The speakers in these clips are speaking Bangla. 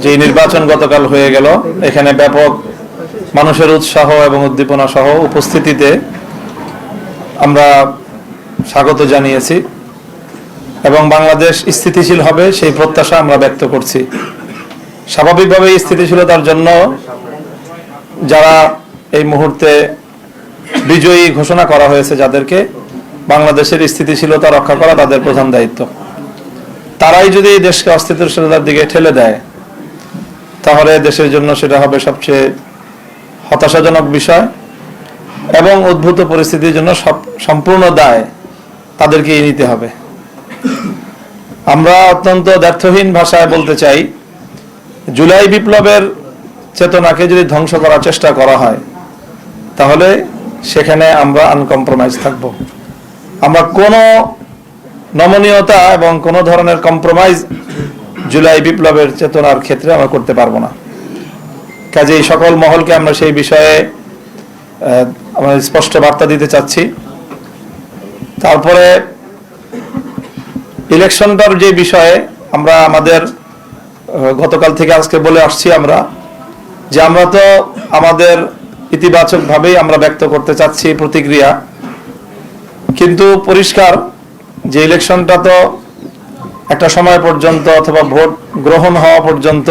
যে নির্বাচন গতকাল হয়ে গেল, এখানে ব্যাপক মানুষের উৎসাহ এবং উদ্দীপনা সহ উপস্থিতিতে আমরা স্বাগত জানিয়েছি এবং বাংলাদেশ স্থিতিশীল হবে সেই প্রত্যাশা আমরা ব্যক্ত করছি। স্বাভাবিকভাবে স্থিতিশীলতার জন্য যারা এই মুহূর্তে বিজয়ী ঘোষণা করা হয়েছে, যাদেরকে বাংলাদেশের স্থিতিশীলতা রক্ষা করা তাদের প্রধান দায়িত্ব, তারাই যদি দেশকে অস্থিতিশীলতার দিকে ঠেলে দেয় তাহলে দেশের জন্য সেটা হবে সবচেয়ে হতাশাজনক বিষয় এবং উদ্ভূত পরিস্থিতির জন্য সম্পূর্ণ দায় তাদেরকেই নিতে হবে। আমরা অত্যন্ত দ্ব্যর্থহীন ভাষায় বলতে চাই, জুলাই বিপ্লবের চেতনাকে যদি ধ্বংস করার চেষ্টা করা হয় তাহলে সেখানে আমরা আনকম্প্রোমাইজ থাকব। আমরা কোনো নমনীয়তা এবং কোনো ধরনের কম্প্রোমাইজ জুলাই বিপ্লবের চেতনার ক্ষেত্রে আমরা করতে পারবো না। কাজেই সকল মহলকে আমরা সেই বিষয়ে আমরা স্পষ্ট বার্তা দিতে চাচ্ছি। তারপরে ইলেকশনটার যে বিষয়ে আমরা আমাদের গতকাল থেকে আজকে বলে আসছি আমরা যে আমরা তো আমাদের ইতিবাচকভাবেই আমরা ব্যক্ত করতে চাচ্ছি প্রতিক্রিয়া, কিন্তু পরিষ্কার যে ইলেকশনটা তো একটা সময় পর্যন্ত অথবা ভোট গ্রহণ হওয়া পর্যন্ত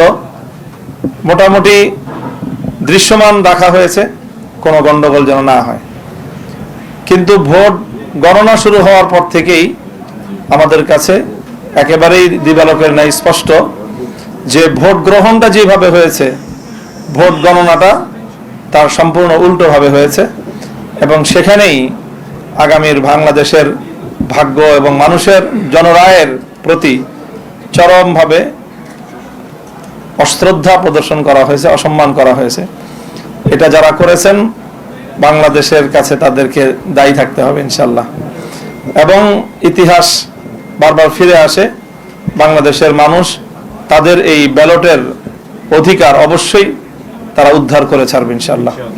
মোটামুটি দৃশ্যমান রাখা হয়েছে, কোনো গন্ডগোল যেন না হয়। কিন্তু ভোট গণনা শুরু হওয়ার পর থেকেই আমাদের কাছে একেবারেই দিবালোকের ন্যায় স্পষ্ট যে ভোট গ্রহণটা যেভাবে হয়েছে ভোট গণনাটা তার সম্পূর্ণ উল্টোভাবে হয়েছে এবং সেখানেই আগামীর বাংলাদেশের ভাগ্য এবং মানুষের জনরায়ের প্রতি চরমভাবে অশ্রদ্ধা প্রদর্শন করা হয়েছে, অসম্মান করা হয়েছে। এটা যারা করেছেন বাংলাদেশের কাছে তাদেরকে দায়ী থাকতে হবে ইনশাল্লাহ। এবং ইতিহাস বারবার ফিরে আসে, বাংলাদেশের মানুষ তাদের এই ব্যালটের অধিকার অবশ্যই তারা উদ্ধার করে ছাড়বে ইনশাল্লাহ।